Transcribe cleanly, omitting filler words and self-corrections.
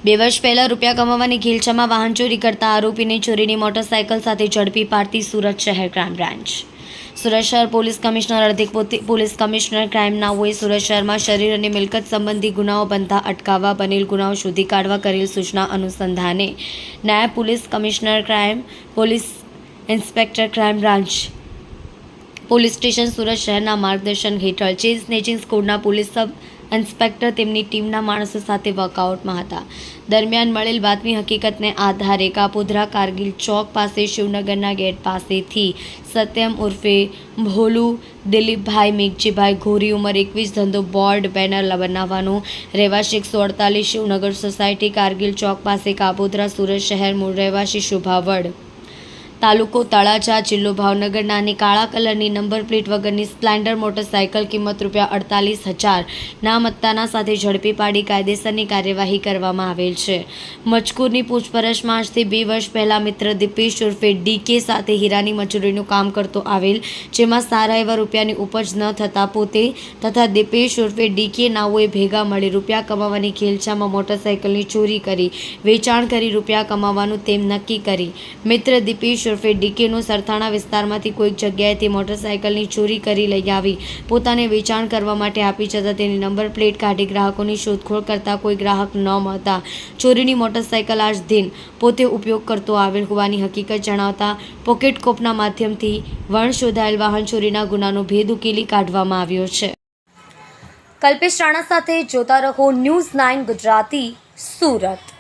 2 વર્ષ પહેલા રૂપિયા કમાવાની ઘેલછામાં વાહન ચોરી કરતા આરોપીને ચોરીની મોટરસાયકલ સાથે ઝડપી પાડતી સુરત શહેર ક્રાઇમ બ્રાન્ચ। સુરત શહેર પોલીસ કમિશનર અધિક પોલીસ કમિશનર ક્રાઇમ નાઓએ સુરત શહેરમાં શરીર અને મિલકત સંબંધી ગુનાઓ બનતા અટકાવવા બનેલ ગુનાઓ શોધી કાઢવા કરેલ સૂચના અનુસંધાને નાયબ police commissioner crime police inspector crime branch police station Surat શહેરના માર્ગદર્શન હેઠળ ચેઇન સ્નેચિંગ સ્કોડના પોલીસ સબ ઇન્સ્પેક્ટર તેમની ટીમના માણસો સાથે વર્કઆઉટમાં હતા। દરમિયાન મળેલ બાતમી હકીકતને આધારે કાપોદ્રા કારગિલ ચોક પાસે શિવનગરના ગેટ પાસેથી સત્યમ ઉર્ફે ભોલુ દિલીપભાઈ મેઘજીભાઈ ઘોરી ઉંમર 21 ધંધો બોર્ડ બેનર બનાવવાનો રહેવાસી 148 શિવનગર સોસાયટી કારગિલ ચોક પાસે કાપોદ્રા સુરત શહેર મૂળ રહેવાસી શુભાવડ તાલુકો તળાજા જિલ્લો ભાવનગર નાની કાળા કલરની નંબર પ્લેટ વગરની સ્પ્લેન્ડર મોટરસાયકલ કિંમત ₹48,000 ના મત્તાના સાથે ઝડપી પાડી કાયદેસરની કાર્યવાહી કરવામાં આવેલ છે। મજકૂરની પૂછપરછમાં આજથી 2 વર્ષ પહેલા મિત્ર દીપેશ ઉર્ફે ડીકે સાથે હીરાની મજૂરીનું કામ કરતો આવેલ, જેમાં સારા એવા રૂપિયાની ઉપજ ન થતાં પોતે તથા દીપેશ ઉર્ફે ડીકે નાઓએ ભેગા મળી રૂપિયા કમાવાની ઘેલછામાં મોટરસાયકલની ચોરી કરી વેચાણ કરી રૂપિયા કમાવાનું તેમ નક્કી કરી મિત્ર દીપેશ ઉર્ફે ડીકેનો સરથાણા વિસ્તારમાંથી કોઈક જગ્યાએથી મોટરસાયકલની ચોરી કરી લઈ આવી પોતાને વેચાણ કરવા માટે આપી જતા તેની નંબર પ્લેટ કાઢી ગ્રાહકોની શોધખોળ કરતા કોઈ ગ્રાહક ન મળતા ચોરીની મોટરસાયકલ આજ દિન પોતે ઉપયોગ કરતો આવેલ હોવાની હકીકત જણાવતા પોકેટ કોપના માધ્યમથી વણ શોધાયેલ વાહન ચોરીના ગુનાનો ભેદ ઉકેલી કાઢવામાં આવ્યો છે। કલ્પેશ રાણા સાથે જોતા રહો ન્યૂઝ 9 ગુજરાતી, સુરત।